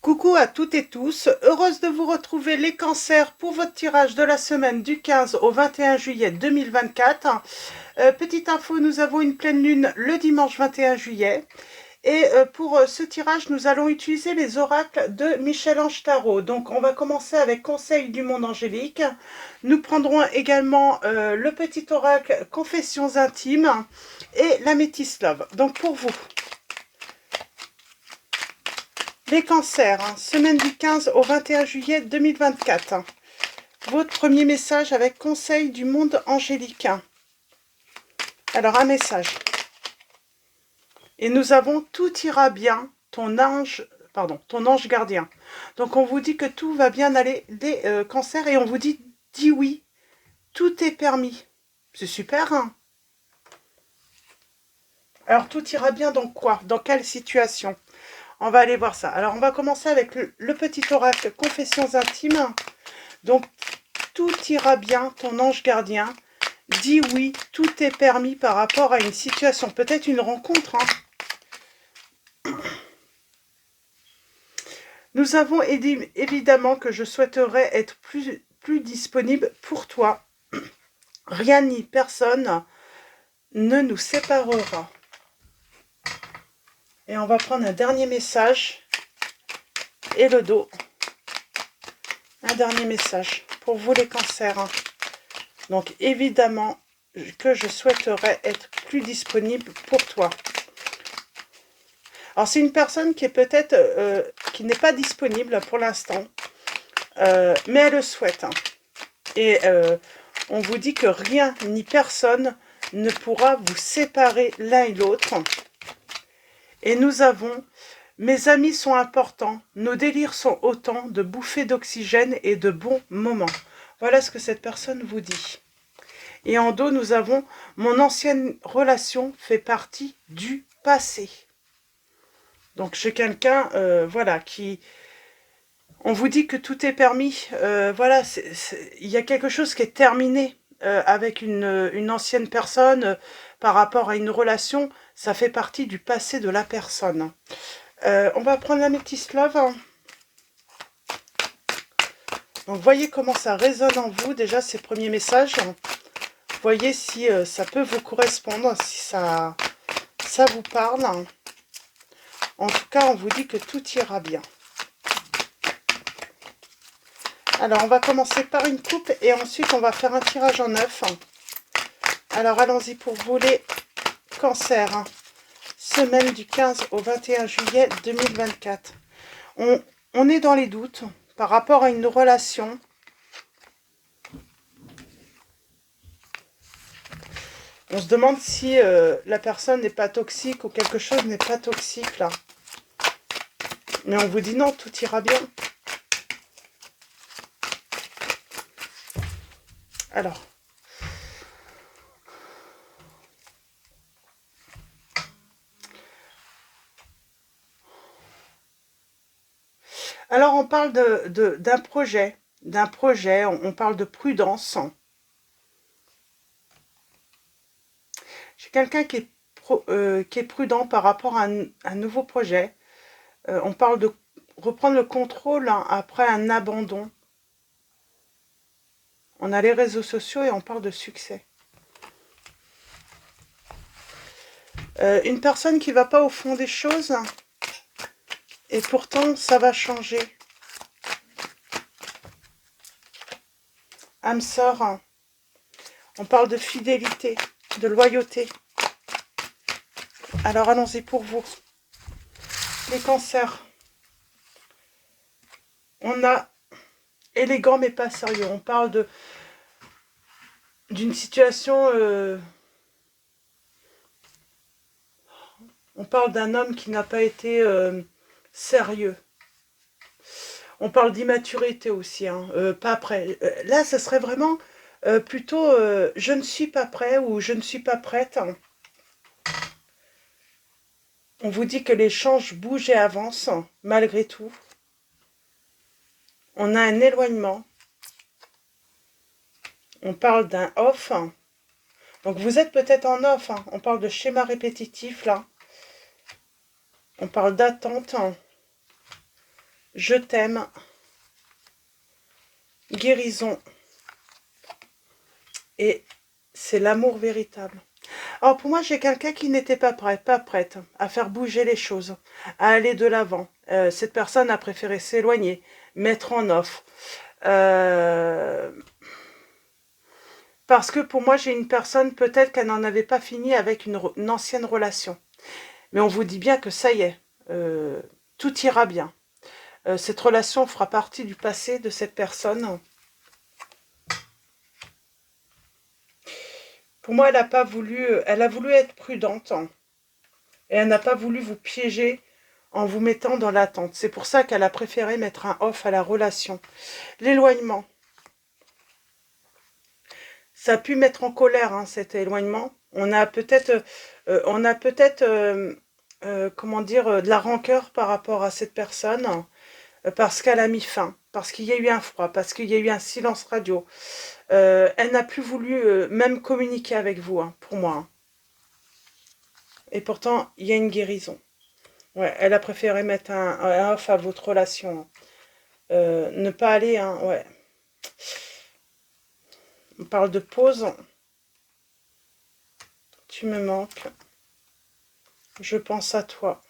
Coucou à toutes et tous, heureuse de vous retrouver les cancers pour votre tirage de la semaine du 15 au 21 juillet 2024. Petite info, nous avons une pleine lune le dimanche 21 juillet. Et pour ce tirage, nous allons utiliser les oracles de Michel-Ange Tarot. Donc on va commencer avec Conseil du monde angélique. Nous prendrons également le petit oracle Confessions intimes et la Métis Love. Donc pour vous, les cancers, semaine du 15 au 21 juillet 2024. Votre premier message avec Conseil du monde angélique. Alors un message. Et nous avons tout ira bien, ton ange gardien. Donc on vous dit que tout va bien aller les cancers et on vous dit dis oui, tout est permis. C'est super, hein? Alors tout ira bien dans quoi? Dans quelle situation? On va aller voir ça. Alors on va commencer avec le petit oracle Confessions intimes. Donc tout ira bien, ton ange gardien. Dis oui, tout est permis par rapport à une situation, peut-être une rencontre, hein. Nous avons évidemment que je souhaiterais être plus disponible pour toi. Rien ni personne ne nous séparera. Et on va prendre un dernier message et le dos. Un dernier message pour vous les cancers, hein. Donc évidemment que je souhaiterais être plus disponible pour toi. Alors c'est une personne qui est peut-être qui n'est pas disponible pour l'instant, mais elle le souhaite, hein. Et on vous dit que rien ni personne ne pourra vous séparer l'un et l'autre. Et nous avons, mes amis sont importants, nos délires sont autant de bouffées d'oxygène et de bons moments. Voilà ce que cette personne vous dit. Et en dos, nous avons, mon ancienne relation fait partie du passé. Donc chez quelqu'un, voilà, qui... On vous dit que tout est permis. Voilà, il y a quelque chose qui est terminé avec une ancienne personne par rapport à une relation. Ça fait partie du passé de la personne. On va prendre la Métis Love. Donc voyez comment ça résonne en vous, déjà ces premiers messages. Voyez si ça peut vous correspondre, si ça vous parle. En tout cas, on vous dit que tout ira bien. Alors, on va commencer par une coupe et ensuite, on va faire un tirage en 9. Alors, allons-y pour vous les cancers. Semaine du 15 au 21 juillet 2024. On est dans les doutes par rapport à une relation. On se demande si la personne n'est pas toxique ou quelque chose n'est pas toxique, là. Mais on vous dit non, tout ira bien. Alors, on parle d'un projet, on parle de prudence. J'ai quelqu'un qui est prudent par rapport à un nouveau projet. On parle de reprendre le contrôle, hein, après un abandon. On a les réseaux sociaux et on parle de succès. Une personne qui ne va pas au fond des choses, et pourtant ça va changer. Âme sœur, hein. On parle de fidélité, de loyauté. Alors allons-y pour vous. Les cancers. On a élégant mais pas sérieux. On parle d'une situation... on parle d'un homme qui n'a pas été sérieux. On parle d'immaturité aussi, hein, pas prêt. Là, ce serait vraiment plutôt je ne suis pas prêt ou je ne suis pas prête, hein. On vous dit que l'échange bouge et avance, malgré tout. On a un éloignement. On parle d'un off. Donc vous êtes peut-être en off, hein. On parle de schéma répétitif, là. On parle d'attente. je t'aime, guérison, et c'est l'amour véritable. Alors pour moi, j'ai quelqu'un qui n'était pas prête à faire bouger les choses, à aller de l'avant. Cette personne a préféré s'éloigner, mettre en off. Parce que pour moi, j'ai une personne, peut-être qu'elle n'en avait pas fini avec une ancienne relation. Mais on vous dit bien que ça y est, tout ira bien. Cette relation fera partie du passé de cette personne. Pour moi, elle a voulu être prudente. Et elle n'a pas voulu vous piéger en vous mettant dans l'attente. C'est pour ça qu'elle a préféré mettre un off à la relation. L'éloignement. Ça a pu mettre en colère, hein, cet éloignement. On a peut-être, comment dire, de la rancœur par rapport à cette personne, parce qu'elle a mis fin, parce qu'il y a eu un froid, parce qu'il y a eu un silence radio. Elle n'a plus voulu même communiquer avec vous, hein, pour moi. Et pourtant, il y a une guérison. Ouais, elle a préféré mettre un off à votre relation. Ne pas aller, hein, ouais. On parle de pause. Tu me manques. Je pense à toi.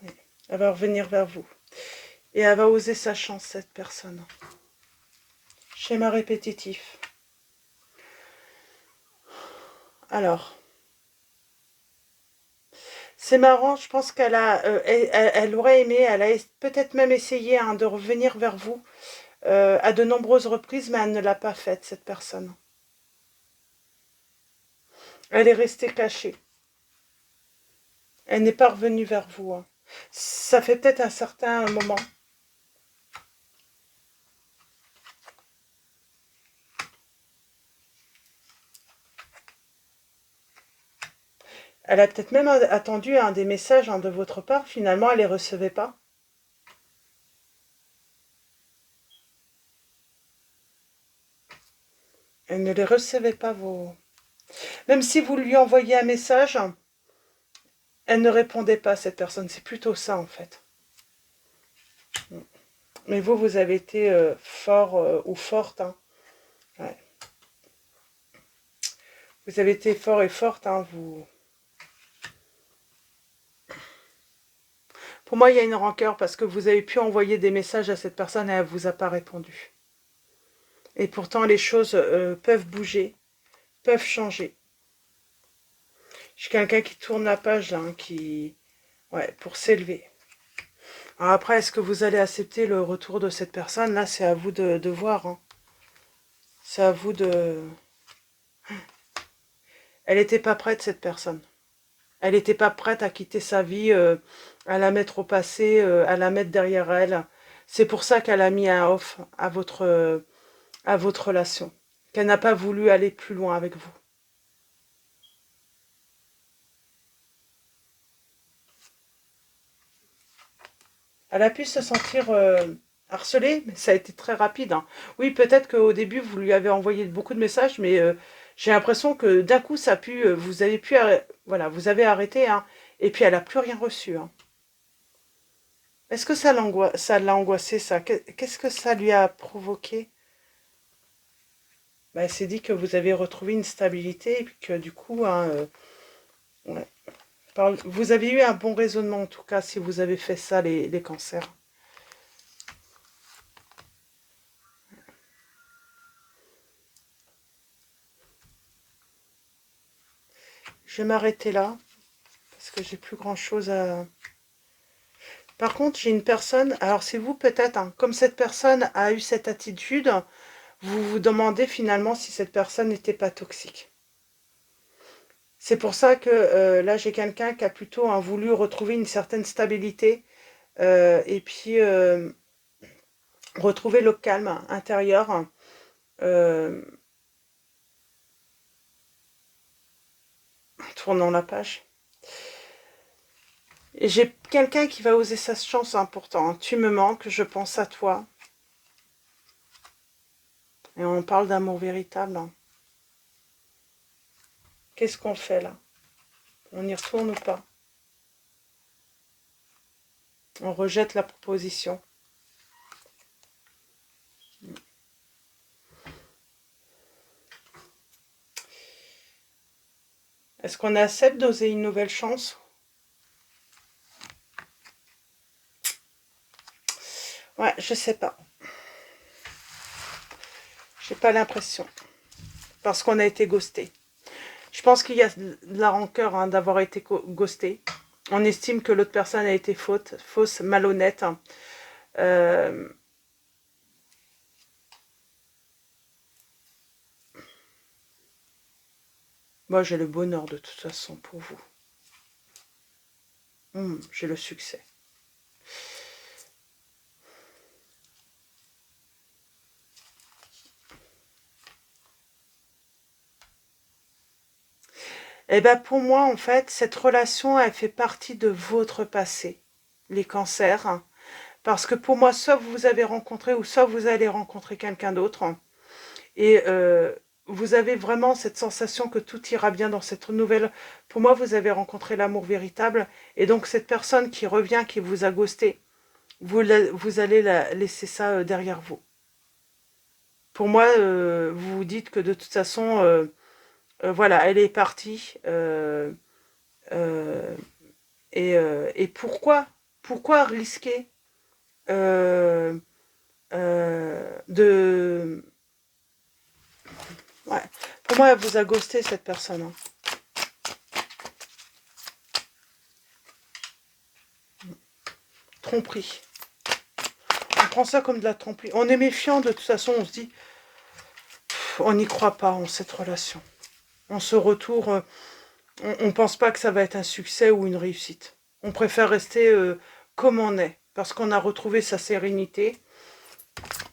Oui. Elle va revenir vers vous. Et elle va oser sa chance, cette personne. Schéma répétitif. Alors, c'est marrant, je pense qu'elle a, elle aurait aimé, elle a peut-être même essayé, hein, de revenir vers vous à de nombreuses reprises, mais elle ne l'a pas faite, cette personne. Elle est restée cachée. Elle n'est pas revenue vers vous, hein. Ça fait peut-être un certain moment. Elle a peut-être même attendu, hein, des messages, hein, de votre part. Finalement, elle ne les recevait pas. Elle ne les recevait pas, vos... Même si vous lui envoyiez un message, elle ne répondait pas, cette personne. C'est plutôt ça, en fait. Mais vous, vous avez été fort ou forte, hein. Ouais. Vous avez été fort et forte, hein, vous... Pour moi, il y a une rancœur parce que vous avez pu envoyer des messages à cette personne et elle ne vous a pas répondu. Et pourtant, les choses peuvent bouger, peuvent changer. J'ai quelqu'un qui tourne la page, là, hein, qui... Ouais, pour s'élever. Alors après, est-ce que vous allez accepter le retour de cette personne? Là, c'est à vous de voir, hein. C'est à vous de... Elle n'était pas prête, cette personne. Elle n'était pas prête à quitter sa vie, à la mettre au passé, à la mettre derrière elle. C'est pour ça qu'elle a mis un off à votre relation. Qu'elle n'a pas voulu aller plus loin avec vous. Elle a pu se sentir harcelée, mais ça a été très rapide, hein. Oui, peut-être qu'au début, vous lui avez envoyé beaucoup de messages, mais j'ai l'impression que d'un coup, ça a pu, vous avez pu, voilà, vous avez arrêté, hein, et puis elle n'a plus rien reçu, hein. Est-ce que ça l'a angoissé, ça? Qu'est-ce que ça lui a provoqué? Bah, elle s'est dit que vous avez retrouvé une stabilité, et puis que du coup, hein, ouais. Vous avez eu un bon raisonnement, en tout cas, si vous avez fait ça, les cancers. Je vais m'arrêter là, parce que j'ai plus grand-chose à... Par contre, j'ai une personne, alors c'est vous peut-être, hein, comme cette personne a eu cette attitude, vous vous demandez finalement si cette personne n'était pas toxique. C'est pour ça que là, j'ai quelqu'un qui a plutôt, hein, voulu retrouver une certaine stabilité et puis retrouver le calme intérieur. euh, Tournons la page. Et j'ai quelqu'un qui va oser sa chance, hein, pourtant. Tu me manques, je pense à toi. Et on parle d'amour véritable, hein. Qu'est-ce qu'on fait là? On y retourne ou pas? On rejette la proposition. Est-ce qu'on accepte d'oser une nouvelle chance? Ouais, je sais pas. J'ai pas l'impression. Parce qu'on a été ghosté. Je pense qu'il y a de la rancœur hein, d'avoir été ghosté. On estime que l'autre personne a été fausse, malhonnête. Euh, Moi, j'ai le bonheur de toute façon pour vous. J'ai le succès. Eh bien, pour moi, en fait, cette relation, elle fait partie de votre passé, les cancers. Parce que pour moi, soit vous avez rencontré ou soit vous allez rencontrer quelqu'un d'autre. Et vous avez vraiment cette sensation que tout ira bien dans cette nouvelle... Pour moi, vous avez rencontré l'amour véritable. Et donc, cette personne qui revient, qui vous a ghosté, vous allez laisser ça derrière vous. Pour moi, vous vous dites que de toute façon, voilà, elle est partie. Euh, et pourquoi risquer euh, de... Ouais. Pour moi, elle vous a ghosté, cette personne. Hein. Tromperie. On prend ça comme de la tromperie. On est méfiant, de toute façon, on se dit, on n'y croit pas en cette relation. On se retourne, on ne pense pas que ça va être un succès ou une réussite. On préfère rester comme on est, parce qu'on a retrouvé sa sérénité.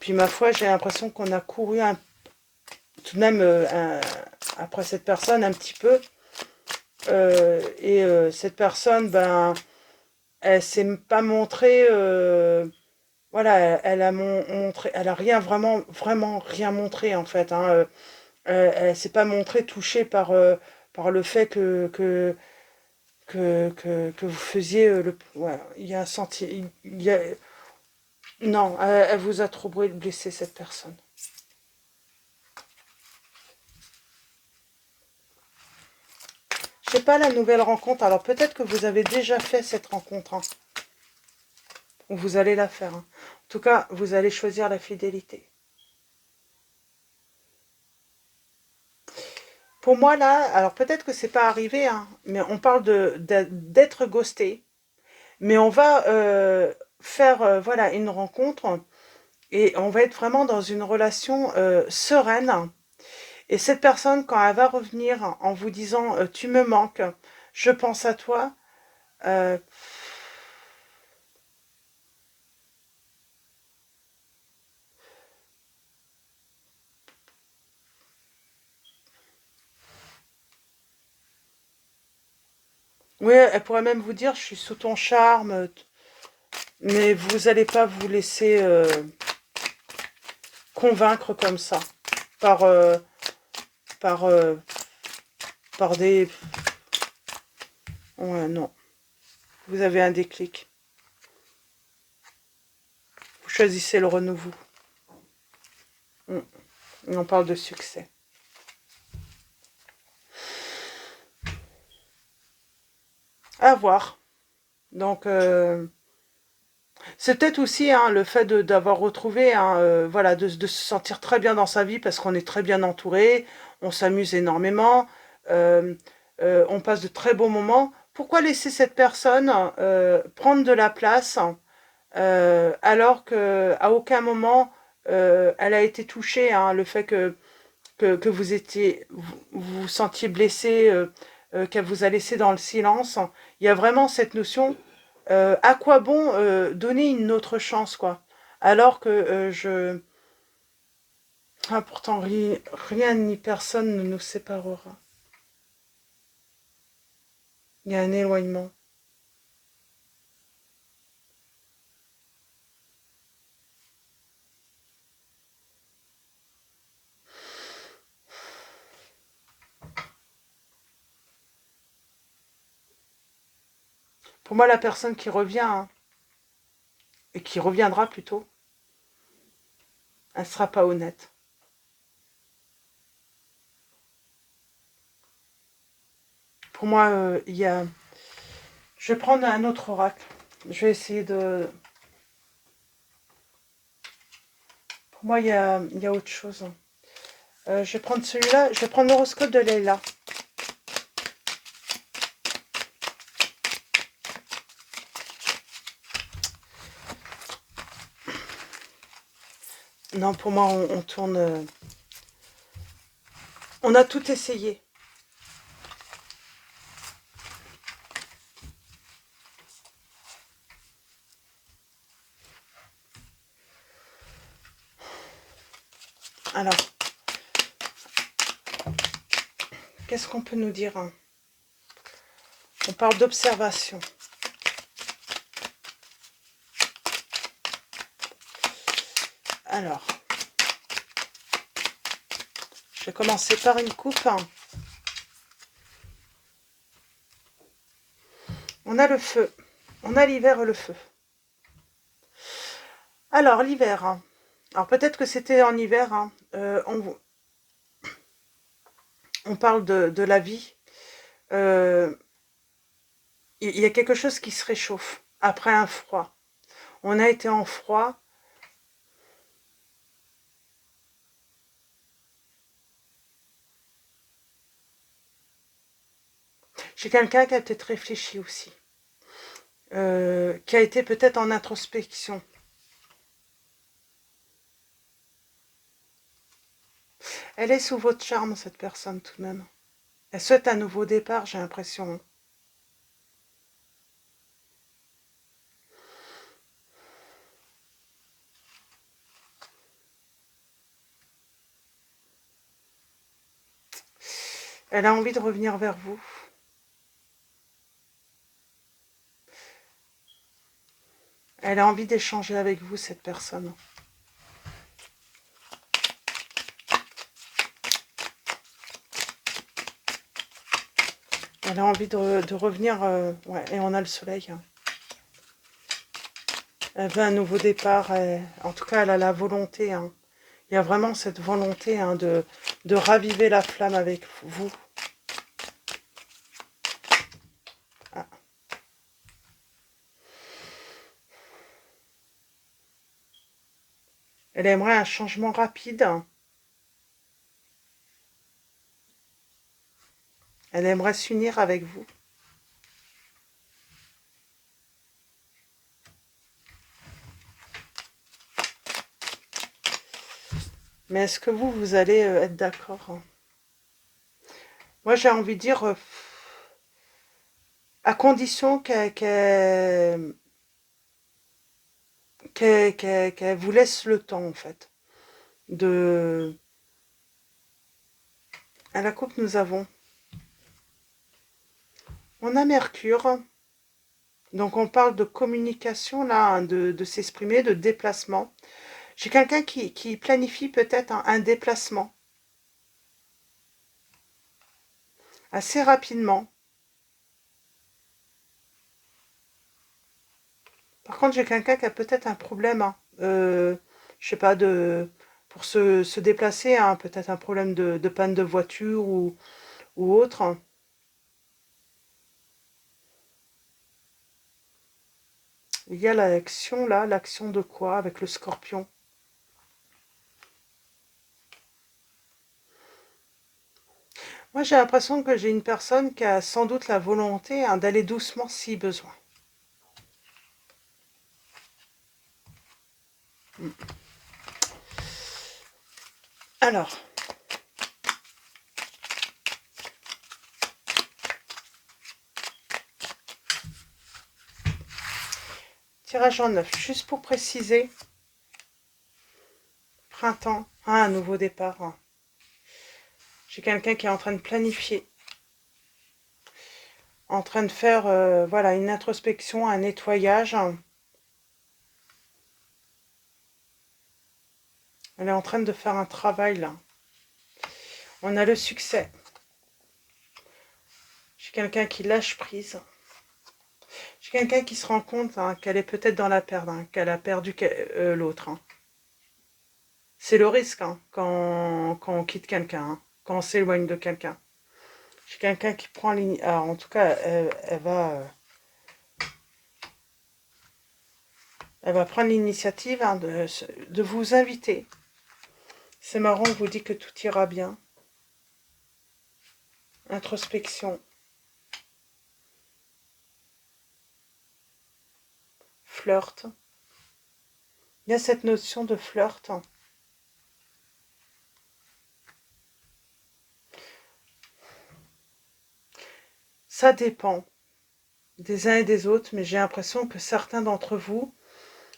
Puis ma foi, j'ai l'impression qu'on a couru tout de même après cette personne un petit peu. Cette personne, ben, elle s'est pas montrée... voilà, elle a montré, elle a rien vraiment rien montré en fait. Hein. Elle s'est pas montrée touchée par le fait que vous faisiez le. Voilà, il y a un senti, non, elle vous a trop blessé cette personne. Je sais pas la nouvelle rencontre. Alors peut-être que vous avez déjà fait cette rencontre, hein, ou vous allez la faire. Hein. En tout cas, vous allez choisir la fidélité. Pour moi là, alors peut-être que c'est pas arrivé, hein, mais on parle d'être ghosté. Mais on va faire voilà une rencontre et on va être vraiment dans une relation sereine. Et cette personne, quand elle va revenir en vous disant tu me manques, je pense à toi, euh, oui, elle pourrait même vous dire je suis sous ton charme, mais vous n'allez pas vous laisser convaincre comme ça par par euh, par des ouais non, vous avez un déclic, vous choisissez le renouveau. Mm. On parle de succès. À voir. Donc, c'est peut-être aussi hein, le fait d'avoir retrouvé, hein, voilà, de se sentir très bien dans sa vie parce qu'on est très bien entouré, on s'amuse énormément, euh, on passe de très beaux moments. Pourquoi laisser cette personne prendre de la place alors que à aucun moment elle a été touchée, hein, le fait que vous vous sentiez blessé, qu'elle vous a laissé dans le silence. Il y a vraiment cette notion, à quoi bon donner une autre chance, quoi. Alors que ah, pourtant rien ni personne ne nous séparera. Il y a un éloignement. Pour moi, la personne qui revient, hein, et qui reviendra plutôt, elle ne sera pas honnête. Pour moi, il y a... Je vais prendre un autre oracle. Je vais essayer de... Pour moi, il y a autre chose. Je vais prendre celui-là. Je vais prendre l'horoscope de Leïla. Non, pour moi, on tourne... On a tout essayé. Alors, qu'est-ce qu'on peut nous dire, hein? On parle d'observation. Alors, je vais commencer par une coupe. On a le feu. On a l'hiver et le feu. Alors, l'hiver. Hein. Alors, peut-être que c'était en hiver. Hein. On parle de la vie. Il y a quelque chose qui se réchauffe après un froid. On a été en froid. J'ai quelqu'un qui a peut-être réfléchi aussi. Qui a été peut-être en introspection. Elle est sous votre charme, cette personne, tout de même. Elle souhaite un nouveau départ, j'ai l'impression. Elle a envie de revenir vers vous. Elle a envie d'échanger avec vous, cette personne. Elle a envie de revenir... ouais, et on a le soleil. Hein. Elle veut un nouveau départ. En tout cas, elle a la volonté. Hein. Il y a vraiment cette volonté hein, de raviver la flamme avec vous. Ah. Elle aimerait un changement rapide. Elle aimerait s'unir avec vous. Mais est-ce que vous allez être d'accord? Hein? Moi, j'ai envie de dire, à condition qu'elle vous laisse le temps, en fait. À la coupe, nous avons... On a Mercure. Donc, on parle de communication, là, hein, de s'exprimer, de déplacement. J'ai quelqu'un qui planifie peut-être un déplacement. Assez rapidement. Par contre, j'ai quelqu'un qui a peut-être un problème. Hein. Je sais pas, pour se déplacer, hein, peut-être un problème de panne de voiture ou autre. Il y a l'action là, l'action de quoi avec le scorpion? Moi, j'ai l'impression que j'ai une personne qui a sans doute la volonté hein, d'aller doucement si besoin. Alors, tirage en neuf, juste pour préciser. Printemps, ah, un nouveau départ. Hein. J'ai quelqu'un qui est en train de planifier. En train de faire voilà, une introspection, un nettoyage. Elle est en train de faire un travail là. On a le succès. J'ai quelqu'un qui lâche prise. J'ai quelqu'un qui se rend compte hein, qu'elle est peut-être dans la perte, hein, qu'elle a perdu l'autre. Hein. C'est le risque hein, quand on quitte quelqu'un, hein, quand on s'éloigne de quelqu'un. J'ai quelqu'un qui prend l'initiative. En tout cas, elle va prendre l'initiative hein, de vous inviter. C'est marrant, on vous dit que tout ira bien. Introspection. Flirt. Il y a cette notion de flirt. Ça dépend des uns et des autres, mais j'ai l'impression que certains d'entre vous,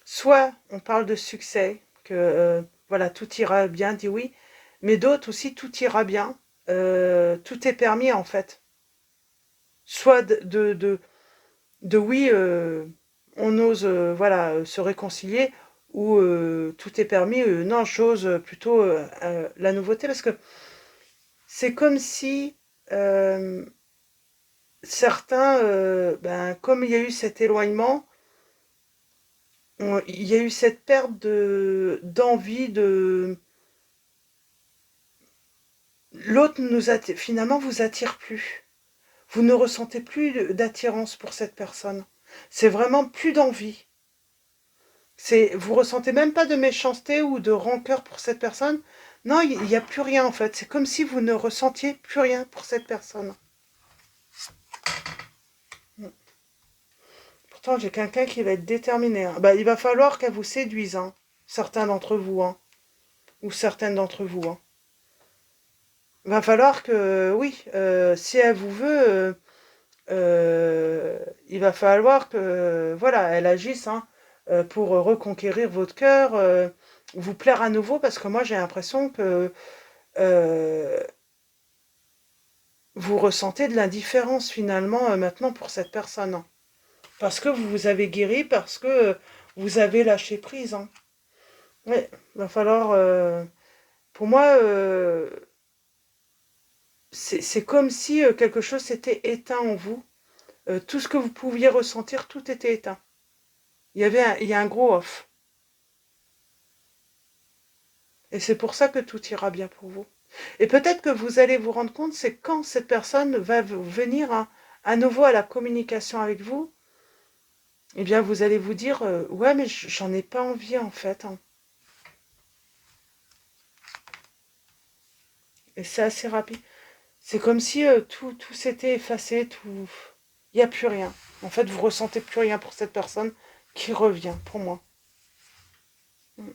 soit on parle de succès, que voilà, tout ira bien, dit oui, mais d'autres aussi, tout ira bien, tout est permis en fait. Soit de oui, on ose voilà, se réconcilier, ou tout est permis, non, j'ose plutôt la nouveauté, parce que c'est comme si certains, comme il y a eu cet éloignement, il y a eu cette perte d'envie de... L'autre finalement vous attire plus. Vous ne ressentez plus d'attirance pour cette personne. C'est vraiment plus d'envie. Vous ressentez même pas de méchanceté ou de rancœur pour cette personne. Non, il n'y a plus rien en fait. C'est comme si vous ne ressentiez plus rien pour cette personne. Pourtant, j'ai quelqu'un qui va être déterminé. Hein. Il va falloir qu'elle vous séduise, hein. Certains d'entre vous, hein. Ou certaines d'entre vous. Hein. Il va falloir que, oui, si elle vous veut, il va falloir que, voilà, elle agisse hein, pour reconquérir votre cœur, vous plaire à nouveau, parce que moi j'ai l'impression que euh, vous ressentez de l'indifférence finalement maintenant pour cette personne. Hein. Parce que vous vous avez guéri, parce que vous avez lâché prise. Hein. Oui, il va falloir... pour moi, c'est comme si quelque chose s'était éteint en vous. Tout ce que vous pouviez ressentir, tout était éteint. Il y a un gros off. Et c'est pour ça que tout ira bien pour vous. Et peut-être que vous allez vous rendre compte, c'est quand cette personne va venir à nouveau à la communication avec vous, eh bien vous allez vous dire, ouais mais j'en ai pas envie en fait. Hein. Et c'est assez rapide. C'est comme si tout s'était effacé, tout... Il n'y a plus rien. En fait, vous ressentez plus rien pour cette personne qui revient, pour moi. Mm.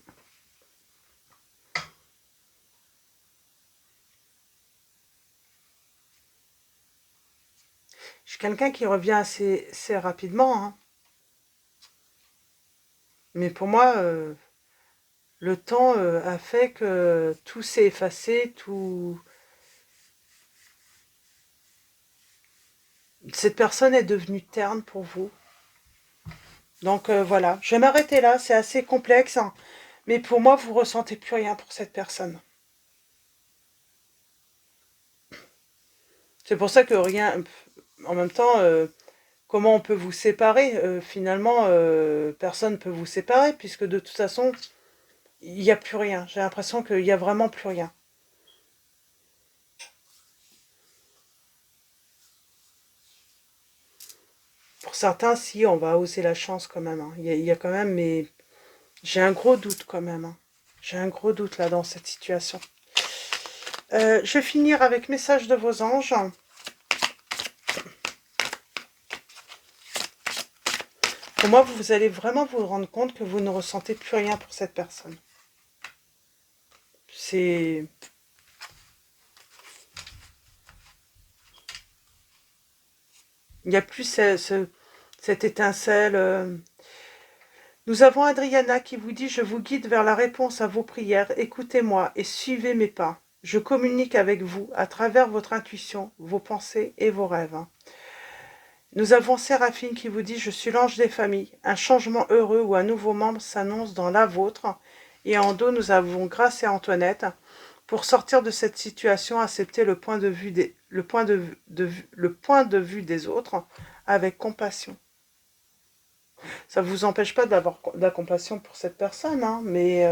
Je suis quelqu'un qui revient assez rapidement. Hein. Mais pour moi, le temps a fait que tout s'est effacé, tout... Cette personne est devenue terne pour vous. Donc voilà, je vais m'arrêter là, c'est assez complexe. Hein, mais pour moi, vous ressentez plus rien pour cette personne. C'est pour ça que rien... En même temps, comment on peut vous séparer finalement, personne ne peut vous séparer, puisque de toute façon, il n'y a plus rien. J'ai l'impression qu'il n'y a vraiment plus rien. Pour certains, si, on va oser la chance quand même. Hein. Il y a quand même, mais j'ai un gros doute quand même. Hein. J'ai un gros doute là dans cette situation. Je vais finir avec message de vos anges. Pour moi, vous allez vraiment vous rendre compte que vous ne ressentez plus rien pour cette personne. C'est... Il n'y a plus cette étincelle. Nous avons Adriana qui vous dit « Je vous guide vers la réponse à vos prières. Écoutez-moi et suivez mes pas. Je communique avec vous à travers votre intuition, vos pensées et vos rêves. » Nous avons Séraphine qui vous dit « Je suis l'ange des familles. Un changement heureux ou un nouveau membre s'annonce dans la vôtre. » Et en dos, nous avons Grâce et Antoinette. Pour sortir de cette situation, accepter le point de vue des autres avec compassion. Ça ne vous empêche pas d'avoir de la compassion pour cette personne, hein, mais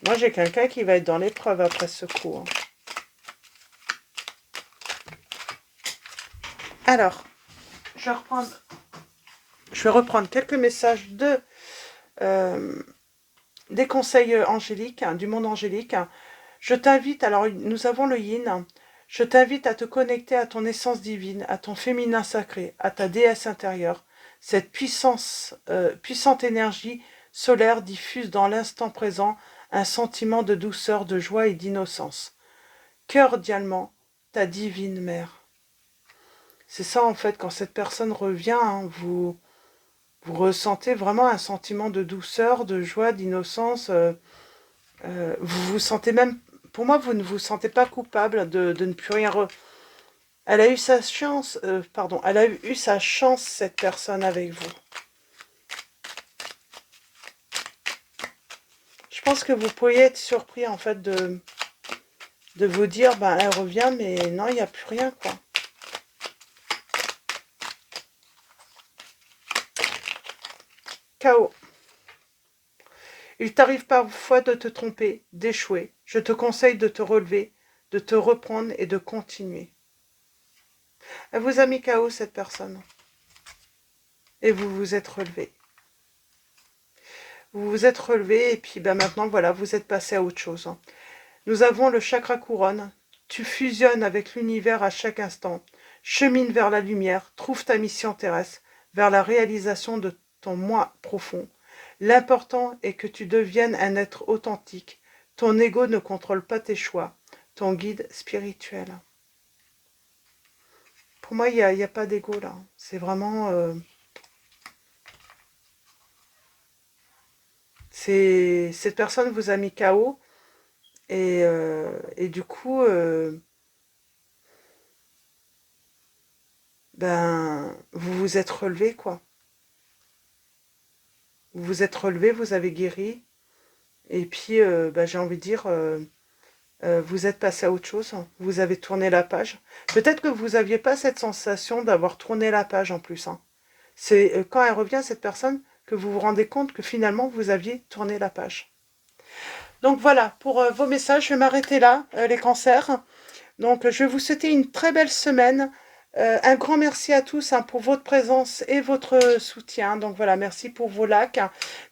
moi j'ai quelqu'un qui va être dans l'épreuve après ce coup, hein. Alors, je vais reprendre quelques messages des conseils angéliques, hein, du monde angélique. Je t'invite, alors nous avons le yin, je t'invite à te connecter à ton essence divine, à ton féminin sacré, à ta déesse intérieure. Cette puissante énergie solaire diffuse dans l'instant présent un sentiment de douceur, de joie et d'innocence. Cordialement, ta divine mère. C'est ça en fait, quand cette personne revient, hein, vous ressentez vraiment un sentiment de douceur, de joie, d'innocence. Vous vous sentez même, pour moi, vous ne vous sentez pas coupable de ne plus rien. Elle a eu sa chance, pardon, elle a eu sa chance, cette personne avec vous. Je pense que vous pourriez être surpris en fait de vous dire, ben elle revient, mais non, il n'y a plus rien, quoi. Chaos. Il t'arrive parfois de te tromper, d'échouer. Je te conseille de te relever, de te reprendre et de continuer. Elle vous a mis KO, cette personne. Et vous vous êtes relevé. Vous vous êtes relevé et puis ben maintenant, voilà, vous êtes passé à autre chose. Nous avons le chakra couronne. Tu fusionnes avec l'univers à chaque instant. Chemine vers la lumière, trouve ta mission terrestre, vers la réalisation de ton moi profond. L'important est que tu deviennes un être authentique. Ton ego ne contrôle pas tes choix. Ton guide spirituel. Pour moi, il n'y a pas d'ego là. C'est vraiment... cette personne vous a mis KO. Et du coup... ben, vous vous êtes relevé, quoi. Vous vous êtes relevé, vous avez guéri. Et puis, ben, j'ai envie de dire, vous êtes passé à autre chose. Vous avez tourné la page. Peut-être que vous n'aviez pas cette sensation d'avoir tourné la page en plus, hein. C'est quand elle revient, cette personne, que vous vous rendez compte que finalement, vous aviez tourné la page. Donc voilà, pour vos messages, je vais m'arrêter là, les cancers. Donc, je vais vous souhaiter une très belle semaine. Un grand merci à tous, hein, pour votre présence et votre soutien. Donc voilà, merci pour vos likes.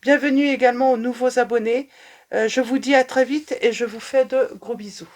Bienvenue également aux nouveaux abonnés. Je vous dis à très vite et je vous fais de gros bisous.